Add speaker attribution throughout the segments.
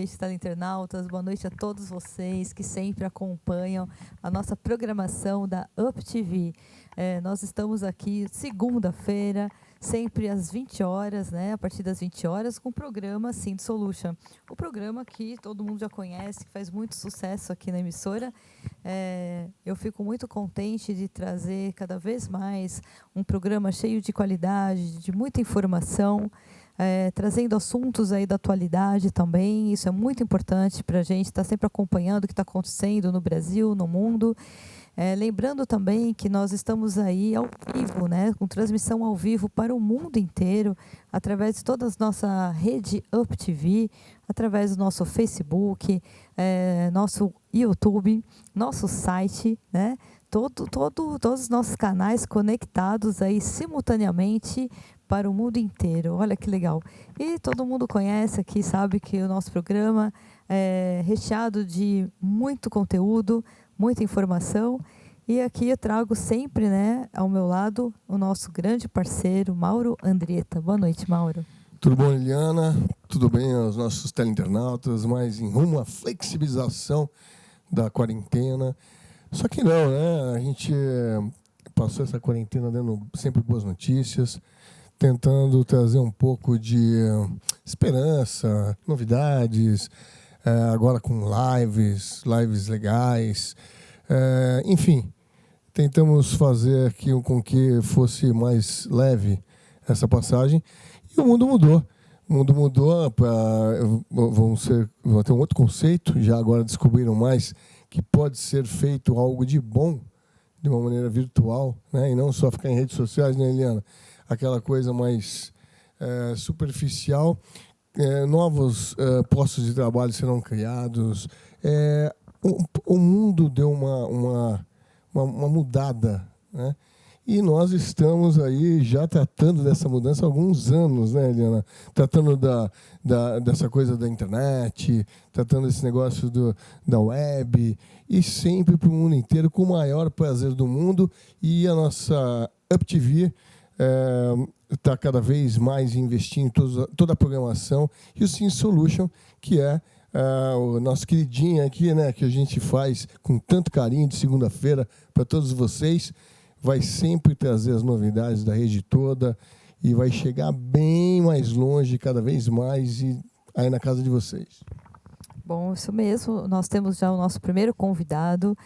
Speaker 1: noite, teleinternautas, boa noite a todos vocês que sempre acompanham a nossa programação da UpTV. Nós estamos aqui segunda-feira, sempre às 20 horas, né, a partir das 20 horas, com o programa Synth Solution. O programa que todo mundo já conhece, que faz muito sucesso aqui na emissora. Eu fico muito contente de trazer cada vez mais um programa cheio de qualidade, de muita informação, trazendo assuntos aí da atualidade também. Isso é muito importante para a gente estar sempre acompanhando o que está acontecendo no Brasil, no mundo. Lembrando também que nós estamos aí ao vivo, né, com transmissão ao vivo para o mundo inteiro, através de toda a nossa rede UpTV, através do nosso Facebook, nosso YouTube, nosso site, né, todos os nossos canais conectados aí simultaneamente para o mundo inteiro. Olha que legal. E todo mundo conhece aqui, sabe que o nosso programa é recheado de muito conteúdo, muita informação. E aqui eu trago sempre, né, ao meu lado, o nosso grande parceiro, Mauro Andrietta. Boa noite, Mauro.
Speaker 2: Tudo bom, Liliana? Tudo bem aos nossos teleinternautas, mas em rumo à flexibilização da quarentena. Só que não, né? A gente passou essa quarentena dando sempre boas notícias, tentando trazer um pouco de esperança, novidades, agora com lives legais, enfim, tentamos fazer aqui com que fosse mais leve essa passagem e o mundo mudou. O mundo mudou vão ter um outro conceito, já agora descobriram mais que pode ser feito algo de bom de uma maneira virtual, né? E não só ficar em redes sociais, né, Eliana? Aquela coisa mais superficial. Novos postos de trabalho serão criados. O mundo deu uma mudada, né? E nós estamos aí já tratando dessa mudança há alguns anos, né, Eliana? Tratando dessa coisa da internet, tratando desse negócio da web, e sempre para o mundo inteiro, com o maior prazer do mundo. E a nossa UpTV está cada vez mais investindo em toda a programação. E o Synth Solution, que é o nosso queridinho aqui, né, que a gente faz com tanto carinho de segunda-feira para todos vocês, vai sempre trazer as novidades da rede toda e vai chegar bem mais longe, cada vez mais, e aí na casa de vocês.
Speaker 1: Bom, isso mesmo. Nós temos já o nosso primeiro convidado,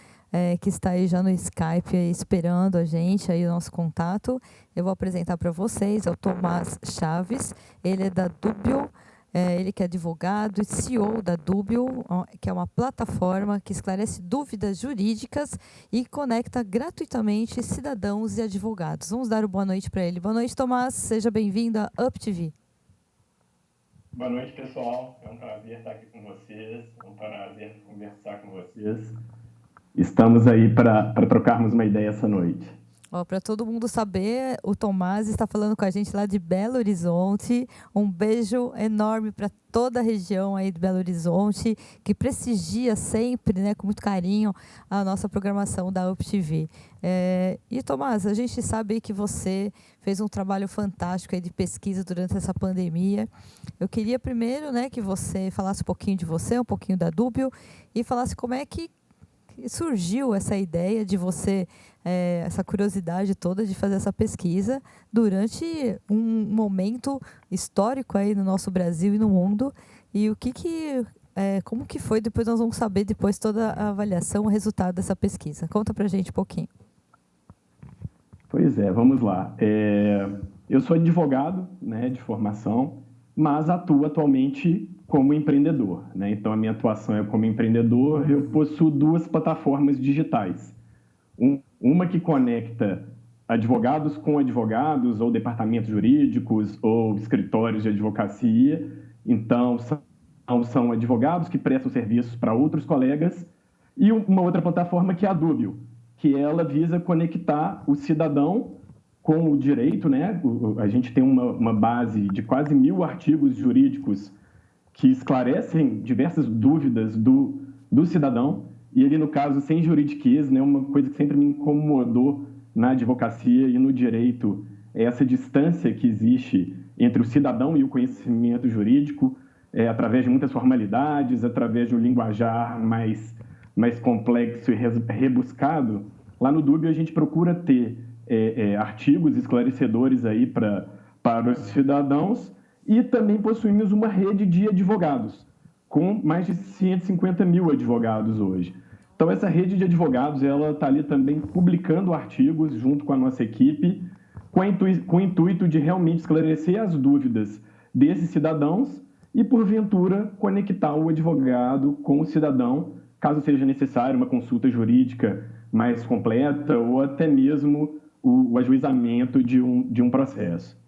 Speaker 1: que está aí já no Skype, esperando a gente, aí o nosso contato. Eu vou apresentar para vocês, é o Tomás Chaves. Ele é da Dubio, ele que é advogado e CEO da Dubio, que é uma plataforma que esclarece dúvidas jurídicas e conecta gratuitamente cidadãos e advogados. Vamos dar uma boa noite para ele. Boa noite, Tomás. Seja bem-vindo à UpTV.
Speaker 3: Boa noite, pessoal. É um prazer estar aqui com vocês. É um prazer conversar com vocês. Estamos aí para trocarmos uma ideia essa noite.
Speaker 1: Para todo mundo saber, o Tomás está falando com a gente lá de Belo Horizonte. Um beijo enorme para toda a região aí de Belo Horizonte, que prestigia sempre, né, com muito carinho, a nossa programação da UpTV. E, Tomás, a gente sabe que você fez um trabalho fantástico aí de pesquisa durante essa pandemia. Eu queria primeiro, né, que você falasse um pouquinho de você, um pouquinho da Dubio, e falasse como é que surgiu essa ideia de você, essa curiosidade toda de fazer essa pesquisa durante um momento histórico aí no nosso Brasil e no mundo, e como que foi, depois nós vamos saber depois toda a avaliação, o resultado dessa pesquisa. Conta pra gente um pouquinho.
Speaker 3: Pois é, vamos lá. Eu sou advogado, né, de formação, mas atuo atualmente como empreendedor, né? Então, a minha atuação é como empreendedor. Eu possuo duas plataformas digitais. Uma que conecta advogados com advogados, ou departamentos jurídicos, ou escritórios de advocacia. Então, são advogados que prestam serviços para outros colegas. E uma outra plataforma que é a Dubio, que ela visa conectar o cidadão com o direito, né? A gente tem uma base de quase 1.000 artigos jurídicos que esclarecem diversas dúvidas do cidadão, e ele, no caso, sem juridiquês, né, uma coisa que sempre me incomodou na advocacia e no direito, é essa distância que existe entre o cidadão e o conhecimento jurídico. através de muitas formalidades, através de um linguajar mais complexo e rebuscado, lá no Dúbio a gente procura ter artigos esclarecedores aí para os cidadãos, e também possuímos uma rede de advogados, com mais de 150 mil advogados hoje. Então, essa rede de advogados está ali também publicando artigos junto com a nossa equipe, com o intuito de realmente esclarecer as dúvidas desses cidadãos e, porventura, conectar o advogado com o cidadão, caso seja necessário uma consulta jurídica mais completa ou até mesmo o ajuizamento de um processo.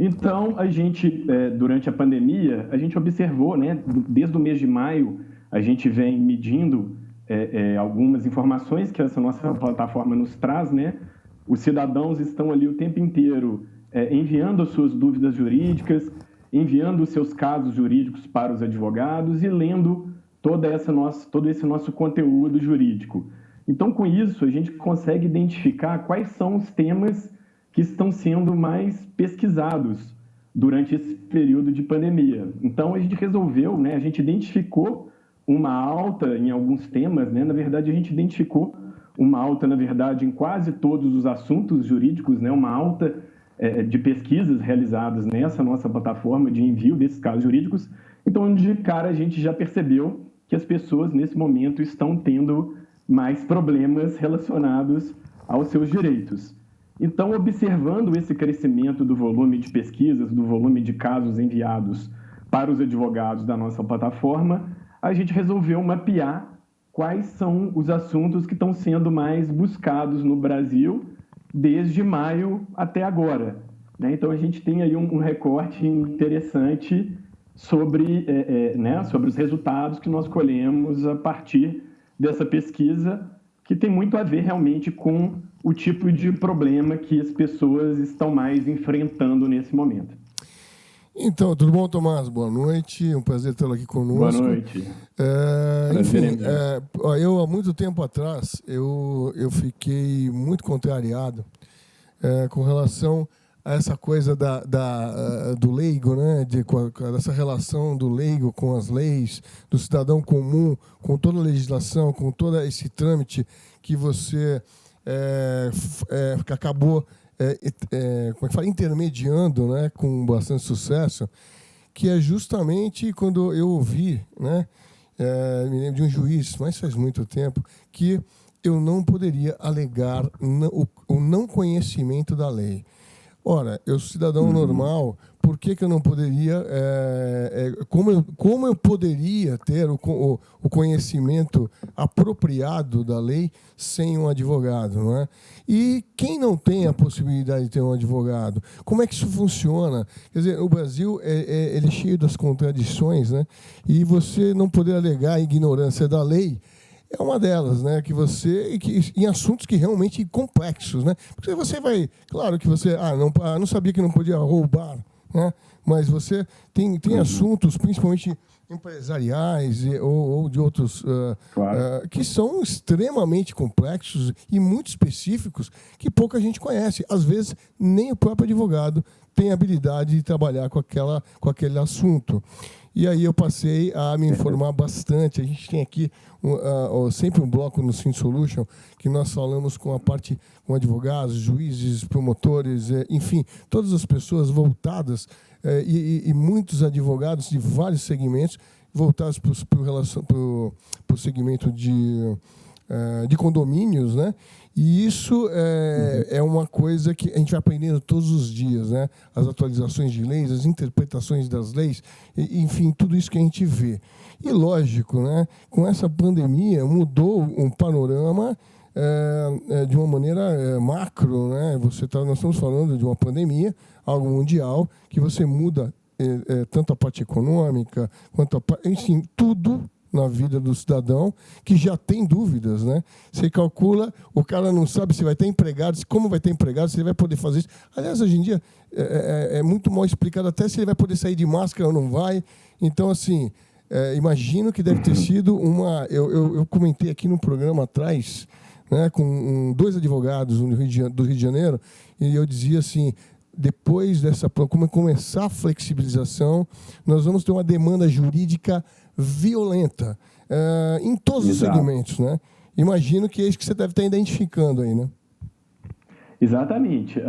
Speaker 3: Então, a gente, durante a pandemia, a gente observou, né, desde o mês de maio, a gente vem medindo algumas informações que essa nossa plataforma nos traz, né? Os cidadãos estão ali o tempo inteiro enviando as suas dúvidas jurídicas, enviando os seus casos jurídicos para os advogados e lendo todo esse nosso conteúdo jurídico. Então, com isso, a gente consegue identificar quais são os temas que estão sendo mais pesquisados durante esse período de pandemia. Então, a gente resolveu, né, a gente identificou uma alta em alguns temas, né? Na verdade, a gente identificou uma alta, na verdade, em quase todos os assuntos jurídicos, né? Uma alta de pesquisas realizadas nessa nossa plataforma de envio desses casos jurídicos. Então, de cara, a gente já percebeu que as pessoas, nesse momento, estão tendo mais problemas relacionados aos seus direitos. Então, observando esse crescimento do volume de pesquisas, do volume de casos enviados para os advogados da nossa plataforma, a gente resolveu mapear quais são os assuntos que estão sendo mais buscados no Brasil desde maio até agora, né? Então, a gente tem aí um recorte interessante sobre os resultados que nós colhemos a partir dessa pesquisa, que tem muito a ver realmente com o tipo de problema que as pessoas estão mais enfrentando nesse momento.
Speaker 2: Então, tudo bom, Tomás? Boa noite, um prazer tê-lo aqui conosco.
Speaker 3: Boa noite.
Speaker 2: Enfim, eu há muito tempo atrás, eu fiquei muito contrariado com relação a essa coisa do leigo, né? Dessa relação do leigo com as leis, do cidadão comum, com toda a legislação, com todo esse trâmite que você que acabou intermediando, né, com bastante sucesso, que é justamente quando eu ouvi, né, me lembro de um juiz, mas faz muito tempo, que eu não poderia alegar o não conhecimento da lei. Ora, eu sou cidadão normal, por que eu não poderia... como eu poderia ter o conhecimento apropriado da lei sem um advogado, não é? E quem não tem a possibilidade de ter um advogado? Como é que isso funciona? Quer dizer, o Brasil ele é cheio das contradições, né? E você não poder alegar a ignorância da lei é uma delas, né? Em assuntos que realmente complexos, né? Porque você vai, claro que você, não sabia que não podia roubar, né? Mas você tem assuntos, principalmente empresariais ou de outros, que são extremamente complexos e muito específicos que pouca gente conhece. Às vezes nem o próprio advogado tem habilidade de trabalhar com aquele assunto. E aí eu passei a me informar bastante. A gente tem aqui sempre um bloco no Sim Solution que nós falamos com advogados, juízes, promotores, enfim, todas as pessoas voltadas e muitos advogados de vários segmentos voltados para o segmento de condomínios, né? E isso é uma coisa que a gente vai aprendendo todos os dias, né? As atualizações de leis, as interpretações das leis, enfim, tudo isso que a gente vê. E, lógico, né? Com essa pandemia, mudou um panorama de uma maneira macro, né? Nós estamos falando de uma pandemia, algo mundial, que você muda tanto a parte econômica, quanto enfim, tudo na vida do cidadão que já tem dúvidas, né? Você calcula, o cara não sabe se vai ter empregado, como vai ter empregado, se ele vai poder fazer isso. Aliás, hoje em dia é muito mal explicado até se ele vai poder sair de máscara ou não vai. Então, assim, imagino que deve ter sido uma... Eu comentei aqui no programa atrás, né, com 2 advogados do Rio de Janeiro, e eu dizia assim, depois dessa, como começar a flexibilização, nós vamos ter uma demanda jurídica violenta em todos os segmentos, né? Imagino que é isso que você deve estar identificando aí, né?
Speaker 3: Exatamente.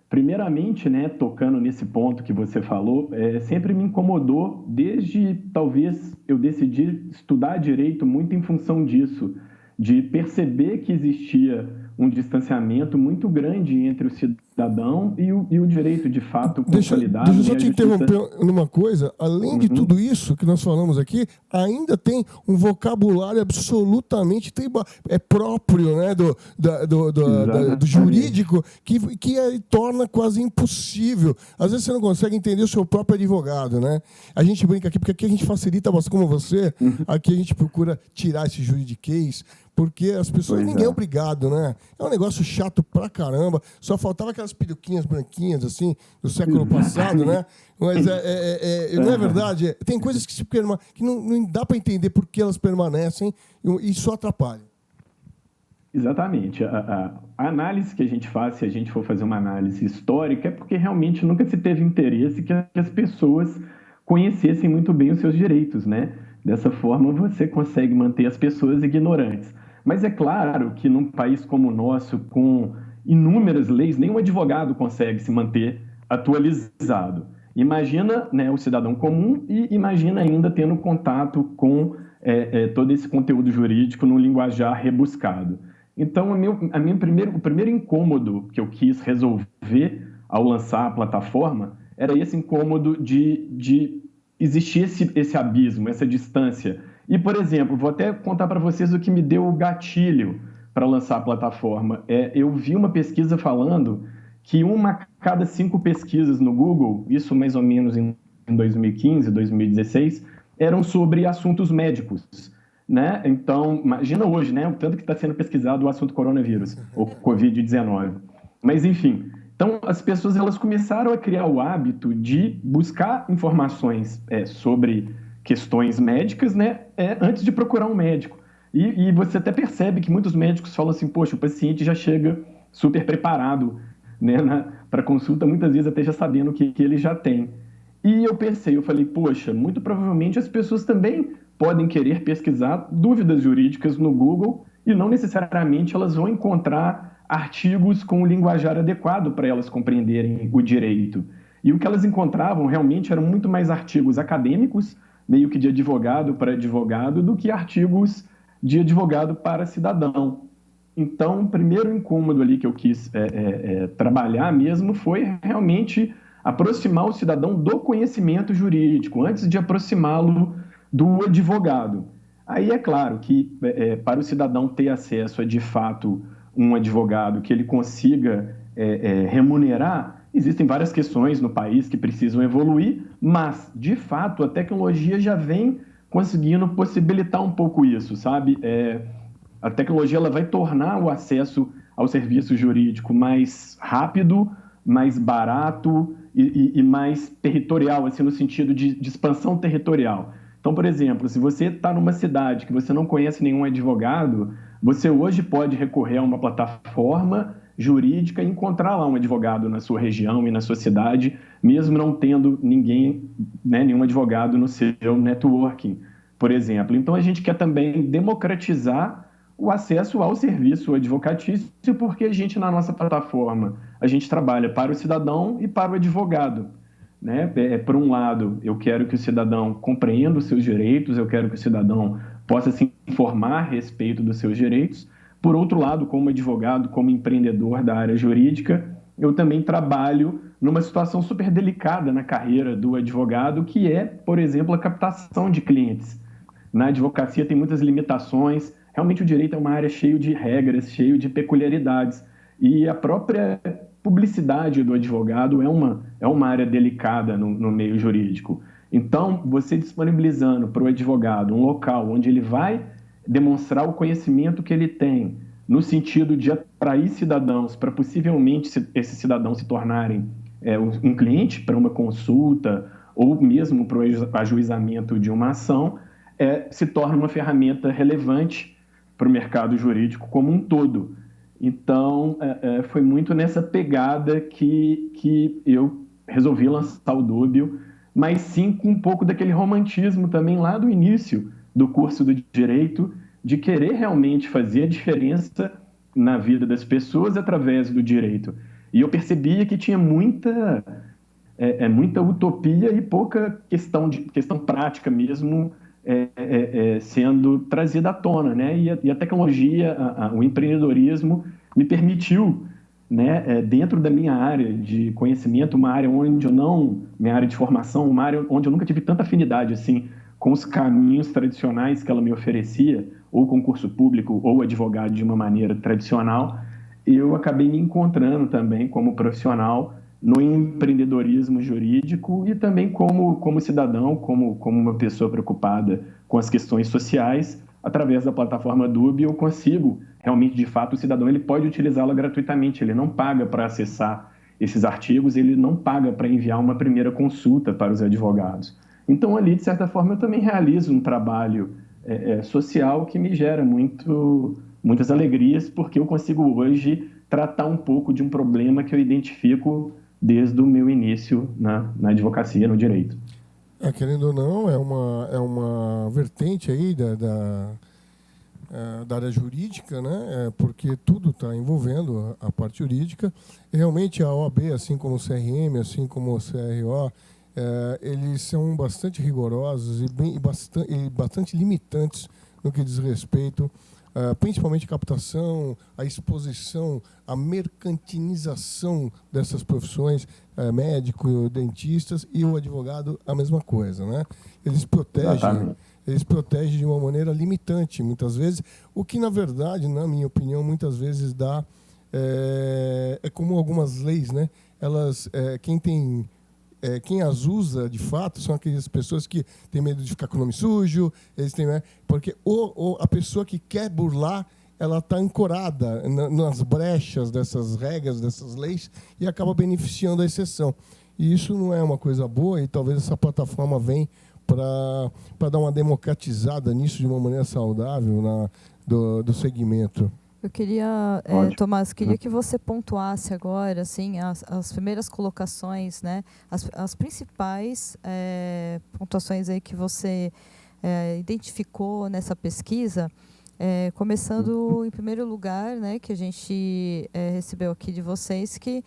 Speaker 3: Primeiramente, né, tocando nesse ponto que você falou, sempre me incomodou, desde talvez eu decidi estudar direito muito em função disso, de perceber que existia um distanciamento muito grande entre o cidadão e o direito, de fato, consolidado.
Speaker 2: Deixa eu só te interromper numa coisa. Além de tudo isso que nós falamos aqui, ainda tem um vocabulário absolutamente próprio, né, do jurídico que torna quase impossível. Às vezes você não consegue entender o seu próprio advogado, né? A gente brinca aqui, porque aqui a gente facilita, como você, aqui a gente procura tirar esse juridiquês, porque as pessoas, ninguém é obrigado, né? É um negócio chato pra caramba. Só faltava aquelas peruquinhas branquinhas, assim, do século passado, né? Mas não é verdade? Tem coisas que não dá para entender por que elas permanecem e só atrapalham.
Speaker 3: Exatamente. A análise que a gente faz, se a gente for fazer uma análise histórica, é porque realmente nunca se teve interesse que as pessoas conhecessem muito bem os seus direitos, né? Dessa forma, você consegue manter as pessoas ignorantes. Mas é claro que num país como o nosso, com inúmeras leis, nenhum advogado consegue se manter atualizado. Imagina, né, o cidadão comum e imagina ainda tendo contato com todo esse conteúdo jurídico no linguajar rebuscado. Então, o primeiro incômodo que eu quis resolver ao lançar a plataforma era esse incômodo de existir esse abismo, essa distância. E, por exemplo, vou até contar para vocês o que me deu o gatilho para lançar a plataforma. Eu vi uma pesquisa falando que 1 a cada 5 pesquisas no Google, isso mais ou menos em 2015, 2016, eram sobre assuntos médicos, né? Então, imagina hoje, né? O tanto que está sendo pesquisado o assunto coronavírus, ou Covid-19. Mas, enfim, então as pessoas elas começaram a criar o hábito de buscar informações sobre questões médicas, né, antes de procurar um médico. E você até percebe que muitos médicos falam assim, poxa, o paciente já chega super preparado, né, para consulta, muitas vezes até já sabendo o que ele já tem. E eu falei, poxa, muito provavelmente as pessoas também podem querer pesquisar dúvidas jurídicas no Google e não necessariamente elas vão encontrar artigos com o linguajar adequado para elas compreenderem o direito. E o que elas encontravam realmente eram muito mais artigos acadêmicos, meio que de advogado para advogado, do que artigos de advogado para cidadão. Então, o primeiro incômodo ali que eu quis trabalhar mesmo foi realmente aproximar o cidadão do conhecimento jurídico, antes de aproximá-lo do advogado. Aí é claro que para o cidadão ter acesso a, de fato, um advogado que ele consiga remunerar, existem várias questões no país que precisam evoluir, mas, de fato, a tecnologia já vem conseguindo possibilitar um pouco isso, sabe? A tecnologia ela vai tornar o acesso ao serviço jurídico mais rápido, mais barato e mais territorial, assim, no sentido de expansão territorial. Então, por exemplo, se você está numa cidade que você não conhece nenhum advogado, você hoje pode recorrer a uma plataforma jurídica e encontrar lá um advogado na sua região e na sua cidade, mesmo não tendo ninguém, né, nenhum advogado no seu networking, por exemplo. Então, a gente quer também democratizar o acesso ao serviço advocatício, porque a gente, na nossa plataforma, a gente trabalha para o cidadão e para o advogado, né? Por um lado, eu quero que o cidadão compreenda os seus direitos, eu quero que o cidadão possa se informar a respeito dos seus direitos. Por outro lado, como advogado, como empreendedor da área jurídica, eu também trabalho numa situação super delicada na carreira do advogado, que é, por exemplo, a captação de clientes. Na advocacia tem muitas limitações, realmente o direito é uma área cheia de regras, cheia de peculiaridades, e a própria publicidade do advogado é uma área delicada no meio jurídico. Então, você disponibilizando para o advogado um local onde ele vai demonstrar o conhecimento que ele tem, no sentido de atrair cidadãos para possivelmente esses cidadãos se tornarem um cliente para uma consulta ou mesmo para o ajuizamento de uma ação, se torna uma ferramenta relevante para o mercado jurídico como um todo. Então, foi muito nessa pegada que eu resolvi lançar o Dúbio, mas sim com um pouco daquele romantismo também lá do início do curso do Direito, de querer realmente fazer a diferença na vida das pessoas através do direito. E eu percebia que tinha muita utopia e pouca questão prática mesmo sendo trazida à tona, né? E a tecnologia, o empreendedorismo me permitiu, né, dentro da minha área de conhecimento, uma área onde eu não, minha área de formação, uma área onde eu nunca tive tanta afinidade assim com os caminhos tradicionais que ela me oferecia, ou concurso público, ou advogado de uma maneira tradicional, eu acabei me encontrando também como profissional no empreendedorismo jurídico e também como cidadão, como uma pessoa preocupada com as questões sociais. Através da plataforma Dub, eu consigo, realmente, de fato, o cidadão ele pode utilizá-la gratuitamente, ele não paga para acessar esses artigos, ele não paga para enviar uma primeira consulta para os advogados. Então, ali, de certa forma, eu também realizo um trabalho social que me gera muitas alegrias, porque eu consigo hoje tratar um pouco de um problema que eu identifico desde o meu início na advocacia, no direito.
Speaker 2: Querendo ou não, é uma vertente aí da área jurídica, né? Porque tudo está envolvendo a parte jurídica. E realmente a OAB, assim como o CRM, assim como o CRO, eles são bastante rigorosos e bastante limitantes no que diz respeito principalmente a captação, a exposição, a mercantilização dessas profissões, médico, dentistas e o advogado, a mesma coisa, né? Eles protegem de uma maneira limitante, muitas vezes, o que, na verdade, na minha opinião, muitas vezes dá... É como algumas leis, né? Quem as usa, de fato, são aquelas pessoas que têm medo de ficar com o nome sujo, porque a pessoa que quer burlar, ela está ancorada nas brechas dessas regras, dessas leis, e acaba beneficiando a exceção. E isso não é uma coisa boa, e talvez essa plataforma venha para dar uma democratizada nisso de uma maneira saudável do segmento.
Speaker 1: Eu queria, Tomás, queria que você pontuasse agora, assim, as primeiras colocações, né, as principais pontuações aí que você identificou nessa pesquisa, começando em primeiro lugar, né, que a gente recebeu aqui de vocês, que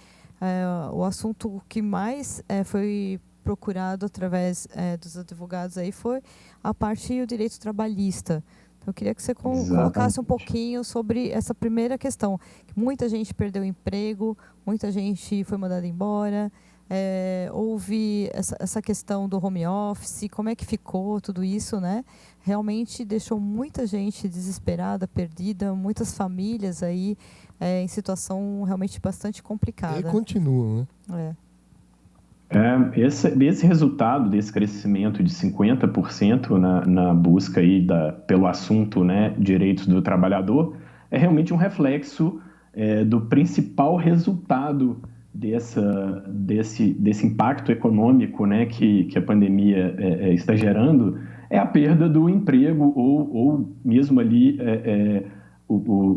Speaker 1: o assunto que mais foi procurado através dos advogados aí foi a parte do direito trabalhista. Eu queria que você colocasse um pouquinho sobre essa primeira questão. Muita gente perdeu o emprego, muita gente foi mandada embora, houve essa questão do home office, como é que ficou tudo isso, né? Realmente deixou muita gente desesperada, perdida, muitas famílias aí em situação realmente bastante complicada.
Speaker 2: E continuam, né?
Speaker 3: Esse resultado desse crescimento de 50% na busca aí pelo assunto, né, direitos do trabalhador, é realmente um reflexo do principal resultado desse impacto econômico, né, que a pandemia está gerando, é a perda do emprego ou mesmo ali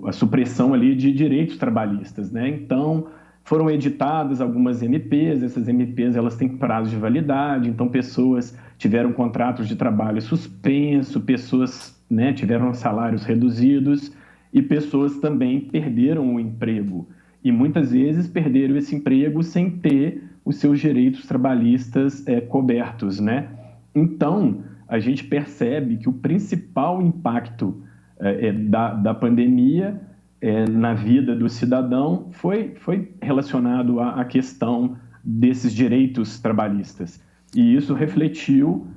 Speaker 3: a supressão ali de direitos trabalhistas, né? Então, foram editadas algumas MPs, essas MPs elas têm prazo de validade, então pessoas tiveram contratos de trabalho suspenso, pessoas, né, tiveram salários reduzidos e pessoas também perderam o emprego. E muitas vezes perderam esse emprego sem ter os seus direitos trabalhistas cobertos, né? Então, a gente percebe que o principal impacto da pandemia na vida do cidadão foi relacionado à questão desses direitos trabalhistas. E isso refletiu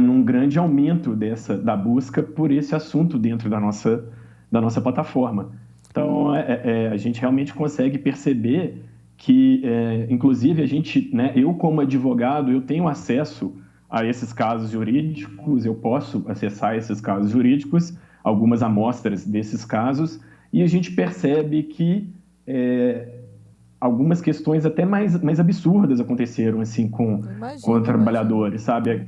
Speaker 3: num grande aumento da busca por esse assunto dentro da nossa plataforma. Então, a gente realmente consegue perceber que, inclusive, eu como advogado, eu tenho acesso a esses casos jurídicos, eu posso acessar esses casos jurídicos, algumas amostras desses casos, e a gente percebe que algumas questões até mais absurdas aconteceram assim, com trabalhadores, sabe?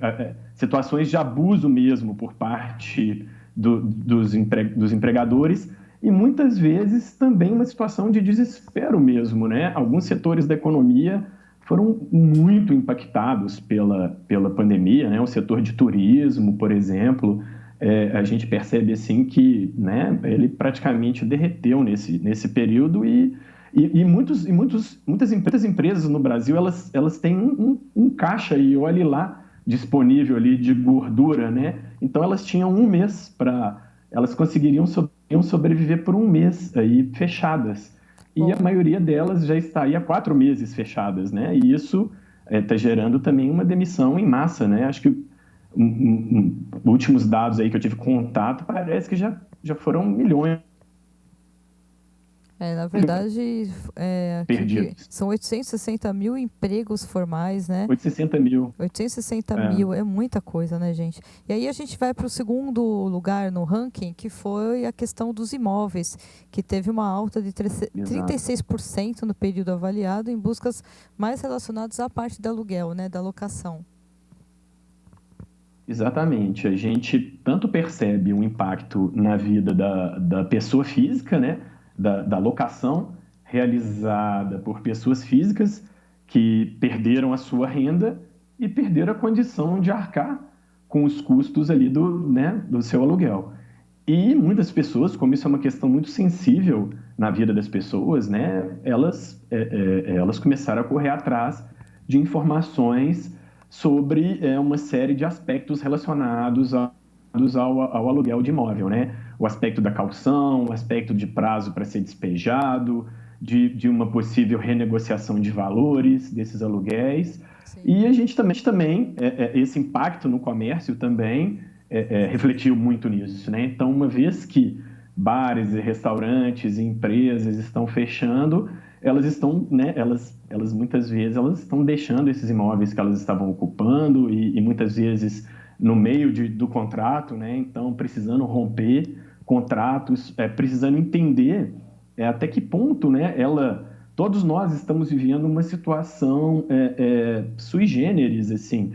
Speaker 3: Situações de abuso mesmo por parte dos empregadores, e muitas vezes também uma situação de desespero mesmo, né? Alguns setores da economia foram muito impactados pela pandemia, né? O setor de turismo, por exemplo, a gente percebe assim que, né, ele praticamente derreteu nesse período muitas empresas no Brasil elas têm um caixa e olhe lá disponível ali de gordura, né? Então elas tinham um mês para elas conseguiriam sobreviver por um mês aí fechadas. E a
Speaker 1: Bom,
Speaker 3: maioria delas já está aí há 4 meses fechadas, né? E isso está gerando também uma demissão em massa, né? Acho que últimos dados aí que eu tive contato parece que já foram milhões
Speaker 1: na verdade, aqui
Speaker 3: perdidos.
Speaker 1: são 860 mil empregos formais, né?
Speaker 3: 860 mil.
Speaker 1: 860
Speaker 3: É,
Speaker 1: mil é muita coisa, né, gente? E aí a gente vai para o segundo lugar no ranking, que foi a questão dos imóveis, que teve uma alta de
Speaker 3: exato.
Speaker 1: 36% no período avaliado, em buscas mais relacionadas à parte do aluguel, né, da locação.
Speaker 3: Exatamente. A gente tanto percebe um impacto na vida da pessoa física, né? Da locação realizada por pessoas físicas que perderam a sua renda e perderam a condição de arcar com os custos ali né, do seu aluguel. E muitas pessoas, como isso é uma questão muito sensível na vida das pessoas, né, elas começaram a correr atrás de informações sobre uma série de aspectos relacionados ao aluguel de imóvel, né? O aspecto da caução, o aspecto de prazo para ser despejado, de uma possível renegociação de valores desses aluguéis.
Speaker 1: Sim.
Speaker 3: E a gente também esse impacto no comércio também refletiu muito nisso, né? Então, uma vez que bares e restaurantes e empresas estão fechando, elas estão, né, elas muitas vezes elas estão deixando esses imóveis que elas estavam ocupando e muitas vezes no meio do contrato, né? Então, precisando romper contratos, precisando entender até que ponto, né, todos nós estamos vivendo uma situação sui generis, assim.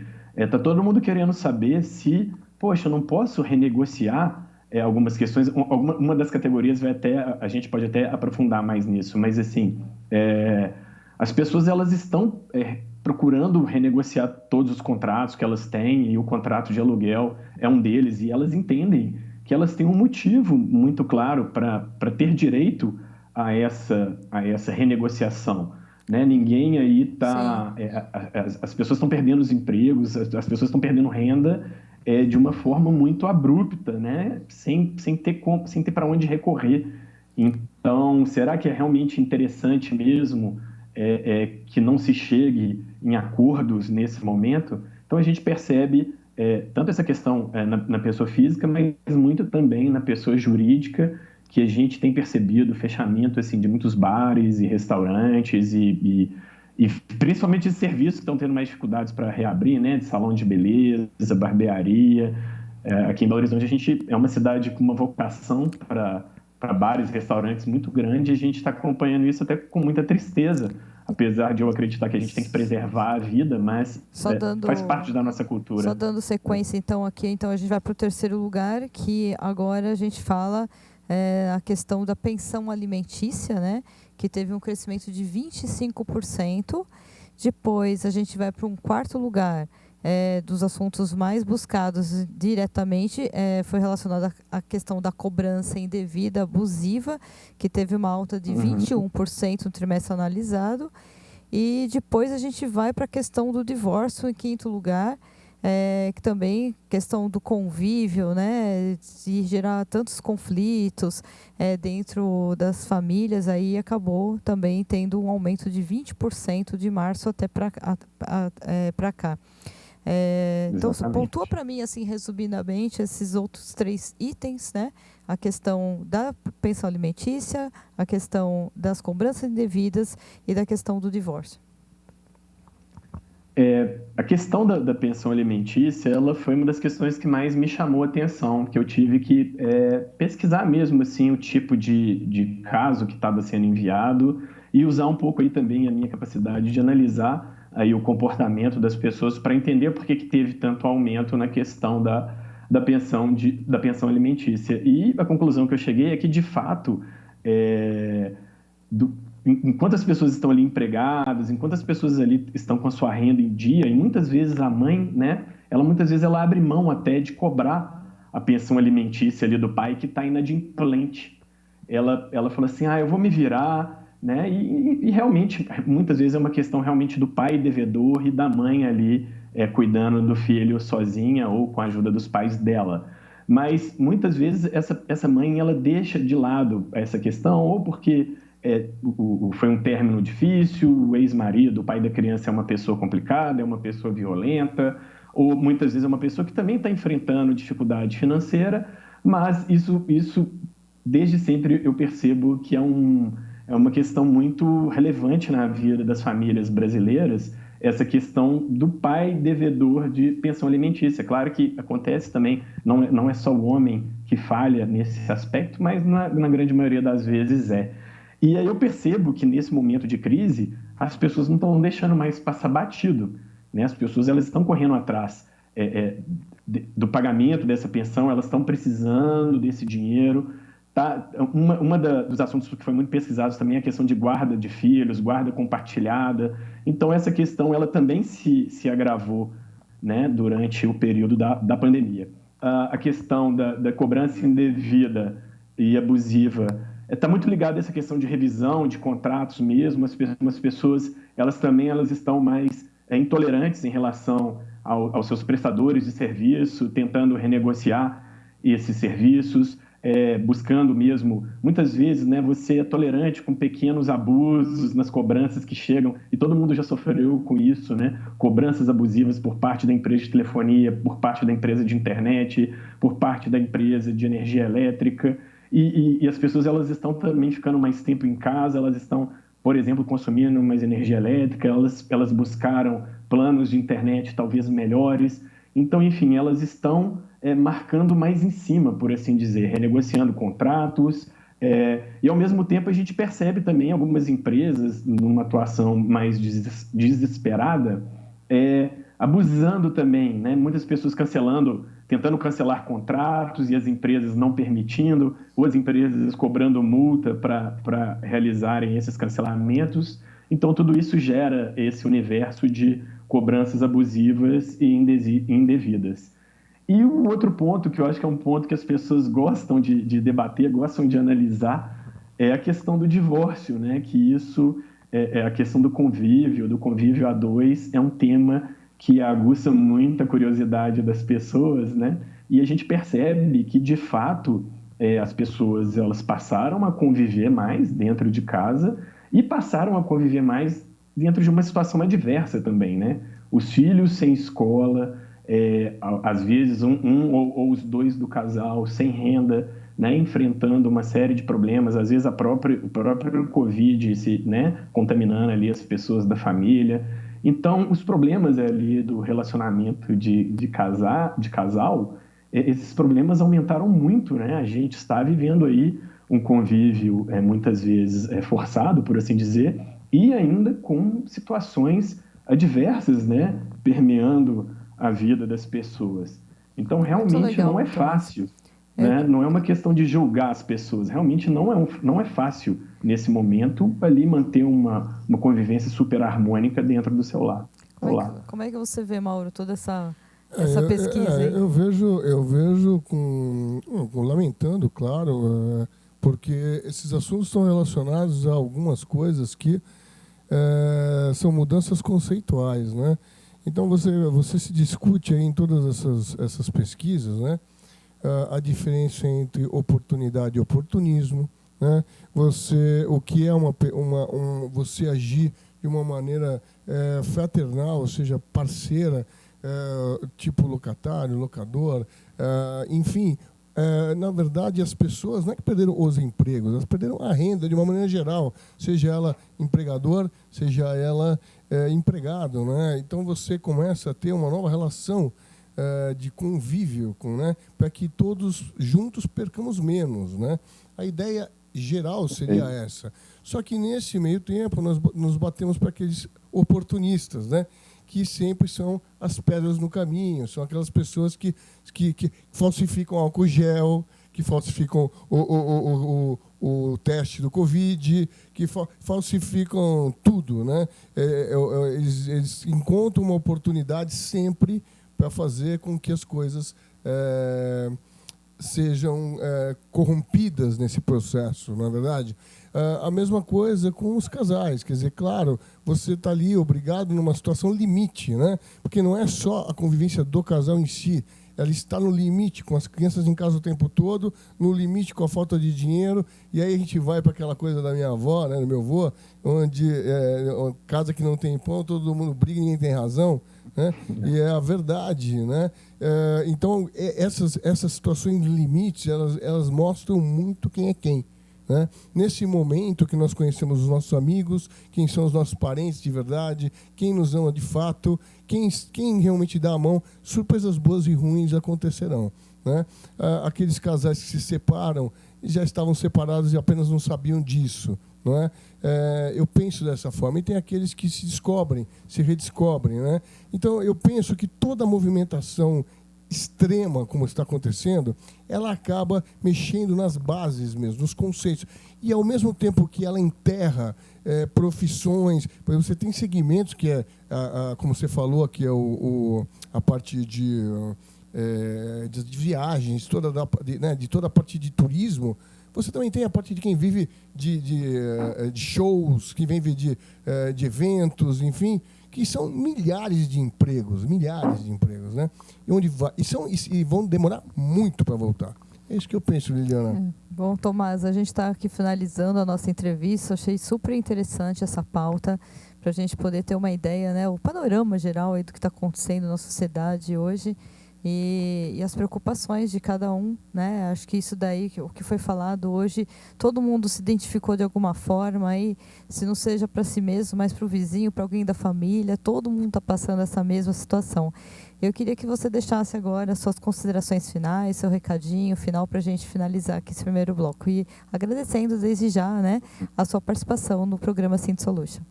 Speaker 3: Tá todo mundo querendo saber se, poxa, eu não posso renegociar algumas questões. Uma das categorias a gente pode até aprofundar mais nisso, mas assim, as pessoas elas estão procurando renegociar todos os contratos que elas têm e o contrato de aluguel é um deles e elas entendem que elas têm um motivo muito claro para ter direito a essa renegociação. Né? Ninguém aí
Speaker 1: Sim.
Speaker 3: está. As pessoas estão perdendo os empregos, as pessoas estão perdendo renda de uma forma muito abrupta, né? Sem ter para onde recorrer. Então, será que é realmente interessante mesmo que não se chegue em acordos nesse momento? Então, a gente percebe tanto essa questão na pessoa física, mas muito também na pessoa jurídica, que a gente tem percebido o fechamento assim, de muitos bares e restaurantes e principalmente de serviços que estão tendo mais dificuldades para reabrir, né? De salão de beleza, barbearia. Aqui em Belo Horizonte a gente é uma cidade com uma vocação para bares e restaurantes muito grande e a gente está acompanhando isso até com muita tristeza, apesar de eu acreditar que a gente tem que preservar a vida, mas
Speaker 1: Só
Speaker 3: faz
Speaker 1: dando
Speaker 3: parte da nossa
Speaker 1: Só
Speaker 3: cultura.
Speaker 1: dando sequência, então, aqui, então a gente vai para o terceiro lugar, que agora a gente fala a questão da pensão alimentícia, né? Que teve um crescimento de 25%. Depois a gente vai para um quarto lugar, dos assuntos mais buscados diretamente, foi relacionado à questão da cobrança indevida, abusiva, que teve uma alta de
Speaker 3: Uhum.
Speaker 1: 21% no trimestre analisado. E depois a gente vai para a questão do divórcio, em quinto lugar, que também questão do convívio, né, de gerar tantos conflitos dentro das famílias, aí acabou também tendo um aumento de 20% de março até para cá. Então, pontua
Speaker 3: Exatamente.
Speaker 1: para mim, assim, resumidamente, esses outros três itens, né? A questão da pensão alimentícia, a questão das cobranças indevidas e da questão do divórcio.
Speaker 3: A questão da pensão alimentícia, ela foi uma das questões que mais me chamou a atenção, que eu tive que pesquisar mesmo assim o tipo de caso que estava sendo enviado e usar um pouco aí também a minha capacidade de analisar aí o comportamento das pessoas para entender por que teve tanto aumento na questão da pensão alimentícia. E a conclusão que eu cheguei é que, de fato, enquanto as pessoas estão ali empregadas, enquanto as pessoas ali estão com a sua renda em dia, e muitas vezes a mãe, né, muitas vezes ela abre mão até de cobrar a pensão alimentícia ali do pai que está inadimplente. Ela fala assim, eu vou me virar, né? E realmente, muitas vezes é uma questão realmente do pai devedor e da mãe ali cuidando do filho sozinha ou com a ajuda dos pais dela. Mas muitas vezes essa mãe ela deixa de lado essa questão, ou porque foi um término difícil, o ex-marido, o pai da criança é uma pessoa complicada, é uma pessoa violenta, ou muitas vezes é uma pessoa que também está enfrentando dificuldade financeira, mas isso desde sempre eu percebo que é uma questão muito relevante na vida das famílias brasileiras, essa questão do pai devedor de pensão alimentícia. Claro que acontece também, não é só o homem que falha nesse aspecto, mas na grande maioria das vezes é. E aí eu percebo que nesse momento de crise, as pessoas não estão deixando mais passar batido, né? As pessoas elas estão correndo atrás do pagamento dessa pensão, elas estão precisando desse dinheiro. Tá? Dos assuntos que foi muito pesquisados também é a questão de guarda de filhos, guarda compartilhada. Então, essa questão ela também se agravou, né, durante o período da pandemia. A questão da cobrança indevida e abusiva está muito ligada a essa questão de revisão de contratos mesmo. As pessoas elas estão mais intolerantes em relação aos seus prestadores de serviço, tentando renegociar esses serviços. Buscando mesmo, muitas vezes, né, você é tolerante com pequenos abusos nas cobranças que chegam, e todo mundo já sofreu com isso, né? Cobranças abusivas por parte da empresa de telefonia, por parte da empresa de internet, por parte da empresa de energia elétrica, e as pessoas elas estão também ficando mais tempo em casa, elas estão, por exemplo, consumindo mais energia elétrica, elas buscaram planos de internet talvez melhores, então, enfim, elas estão marcando mais em cima, por assim dizer, renegociando contratos, e ao mesmo tempo a gente percebe também algumas empresas numa atuação mais desesperada, abusando também, né? Muitas pessoas tentando cancelar contratos e as empresas não permitindo, ou as empresas cobrando multa para realizarem esses cancelamentos. Então tudo isso gera esse universo de cobranças abusivas e indevidas. E o outro ponto, que eu acho que é um ponto que as pessoas gostam de debater, gostam de analisar, é a questão do divórcio, né? Que isso é a questão do convívio a dois, é um tema que aguça muita curiosidade das pessoas, né? E a gente percebe que, de fato, as pessoas elas passaram a conviver mais dentro de casa e passaram a conviver mais dentro de uma situação adversa também, né? Os filhos sem escola, às vezes ou os dois do casal sem renda, né, enfrentando uma série de problemas, às vezes o próprio Covid né, contaminando ali as pessoas da família. Então, os problemas ali do relacionamento de casal, esses problemas aumentaram muito, né? A gente está vivendo aí um convívio muitas vezes forçado, por assim dizer, e ainda com situações adversas, né, permeando a vida das pessoas. Então, realmente não é fácil, né? Não é uma questão de julgar as pessoas. Realmente não é fácil, nesse momento, ali manter uma convivência super harmônica dentro do seu lar.
Speaker 1: Como é que você vê, Mauro, toda essa pesquisa aí?
Speaker 2: Eu vejo lamentando, claro, porque esses assuntos estão relacionados a algumas coisas que são mudanças conceituais, né? Então você se discute aí em todas essas pesquisas, né? A diferença entre oportunidade e oportunismo, né? O que é você agir de uma maneira fraternal, ou seja, parceira, tipo locatário, locador, enfim. Na verdade, as pessoas não é que perderam os empregos, elas perderam a renda de uma maneira geral, seja ela empregador, seja ela empregado, né? Então você começa a ter uma nova relação de convívio, né? Para que todos juntos percamos menos, né? A ideia geral seria essa. Só que nesse meio tempo nós nos batemos para aqueles oportunistas, né? que sempre são as pedras no caminho, são aquelas pessoas que falsificam álcool gel, que falsificam o teste do Covid, que falsificam tudo, né? Eles encontram uma oportunidade sempre para fazer com que as coisas sejam corrompidas nesse processo, não é verdade? A mesma coisa com os casais, quer dizer, claro, você está ali obrigado numa situação limite, né? Porque não é só a convivência do casal em si, ela está no limite, com as crianças em casa o tempo todo, no limite com a falta de dinheiro, e aí a gente vai para aquela coisa da minha avó, né, do meu avô, onde casa que não tem pão, todo mundo briga e ninguém tem razão, né? E é a verdade, né? Então, essas situações de limites, elas mostram muito quem é quem. Né? Nesse momento que nós conhecemos os nossos amigos, quem são os nossos parentes de verdade, quem nos ama de fato, quem realmente dá a mão, surpresas boas e ruins acontecerão. Né? Aqueles casais que se separam já estavam separados e apenas não sabiam disso. Não é? Eu penso dessa forma. E tem aqueles que se descobrem, se redescobrem. Né? Então, eu penso que toda a movimentação extrema, como está acontecendo, ela acaba mexendo nas bases mesmo, nos conceitos. E, ao mesmo tempo que ela enterra profissões, por exemplo, você tem segmentos que como você falou, que é a parte de viagens, de toda a parte de turismo. Você também tem a parte de quem vive de shows, quem vive de eventos, enfim, que são milhares de empregos, né? E vão demorar muito para voltar. É isso que eu penso, Liliana.
Speaker 1: Bom, Tomás, a gente está aqui finalizando a nossa entrevista. Achei super interessante essa pauta, para a gente poder ter uma ideia, né, o panorama geral aí do que está acontecendo na sociedade hoje. E as preocupações de cada um, né? Acho que isso daí, o que foi falado hoje, todo mundo se identificou de alguma forma, aí, se não seja para si mesmo, mas para o vizinho, para alguém da família, todo mundo está passando essa mesma situação. Eu queria que você deixasse agora suas considerações finais, seu recadinho final para a gente finalizar aqui esse primeiro bloco. E agradecendo desde já, né, a sua participação no programa Synth Solution.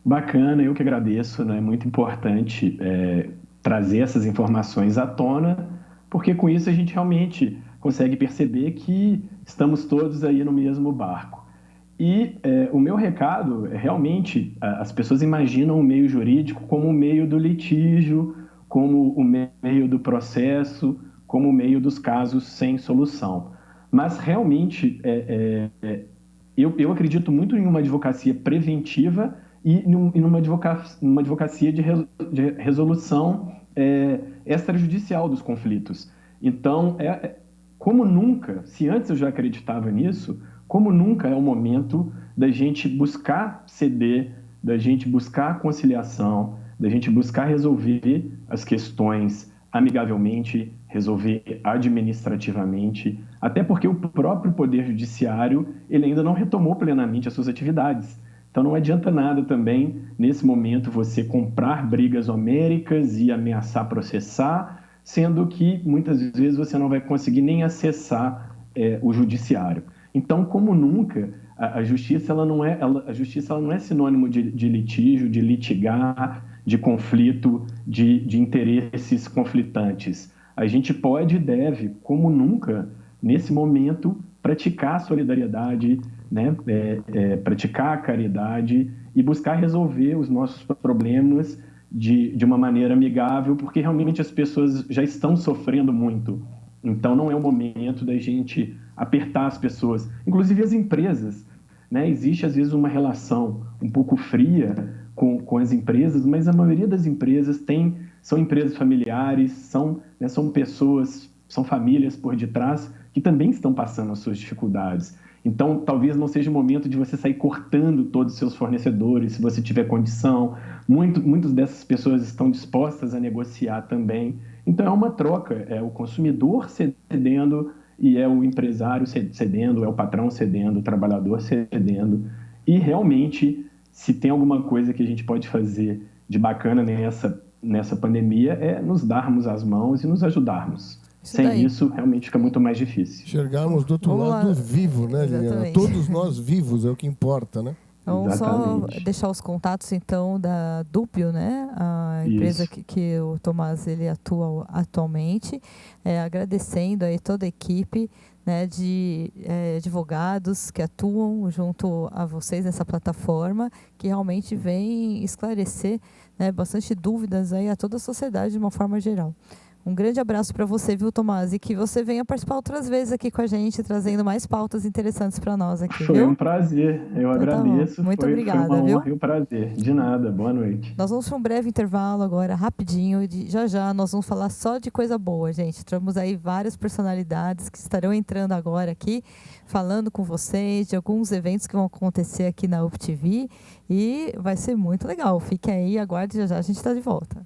Speaker 3: Bacana, eu que agradeço, né? É muito importante trazer essas informações à tona, porque com isso a gente realmente consegue perceber que estamos todos aí no mesmo barco. E o meu recado é realmente, as pessoas imaginam o meio jurídico como o meio do litígio, como o meio do processo, como o meio dos casos sem solução. Mas realmente eu acredito muito em uma advocacia preventiva e numa advocacia de resolução extrajudicial dos conflitos. Então, como nunca, se antes eu já acreditava nisso, como nunca é o momento da gente buscar ceder, da gente buscar conciliação, da gente buscar resolver as questões amigavelmente, resolver administrativamente, até porque o próprio Poder Judiciário ele ainda não retomou plenamente as suas atividades. Então, não adianta nada também, nesse momento, você comprar brigas homéricas e ameaçar processar, sendo que, muitas vezes, você não vai conseguir nem acessar o judiciário. Então, como nunca, a justiça ela não é sinônimo de litígio, de litigar, de conflito, de interesses conflitantes. A gente pode e deve, como nunca, nesse momento, praticar a solidariedade, né? Praticar a caridade e buscar resolver os nossos problemas de uma maneira amigável, porque realmente as pessoas já estão sofrendo muito. Então, não é o momento da gente apertar as pessoas, inclusive as empresas. Né? Existe, às vezes, uma relação um pouco fria com as empresas, mas a maioria das empresas são empresas familiares, são pessoas, são famílias por detrás que também estão passando as suas dificuldades. Então, talvez não seja o momento de você sair cortando todos os seus fornecedores, se você tiver condição. Muitas dessas pessoas estão dispostas a negociar também. Então, é uma troca. É o consumidor cedendo e é o empresário cedendo, é o patrão cedendo, o trabalhador cedendo. E, realmente, se tem alguma coisa que a gente pode fazer de bacana nessa pandemia, é nos darmos as mãos e nos ajudarmos. Sem isso, realmente fica muito mais difícil.
Speaker 2: Enxergarmos do outro lado vivo, né, Liliana? Todos nós vivos é o que importa, né?
Speaker 1: Então,
Speaker 3: Exatamente.
Speaker 1: só deixar os contatos, então, da Dúpio, né? A empresa
Speaker 3: Isso.
Speaker 1: que o Tomás ele atua atualmente, agradecendo aí toda a equipe, né, de advogados que atuam junto a vocês nessa plataforma, que realmente vem esclarecer, né, bastante dúvidas aí a toda a sociedade de uma forma geral. Um grande abraço para você, viu, Tomás? E que você venha participar outras vezes aqui com a gente, trazendo mais pautas interessantes para nós aqui,
Speaker 3: Foi um
Speaker 1: viu?
Speaker 3: prazer, eu
Speaker 1: Então tá bom.
Speaker 3: agradeço,
Speaker 1: Muito
Speaker 3: foi uma
Speaker 1: obrigada, viu?
Speaker 3: honra e um prazer. De nada, boa noite.
Speaker 1: Nós vamos para um breve intervalo agora, rapidinho, e já já nós vamos falar só de coisa boa, gente. Temos aí várias personalidades que estarão entrando agora aqui, falando com vocês de alguns eventos que vão acontecer aqui na UpTV e vai ser muito legal. Fiquem aí, aguarde, já já a gente está de volta.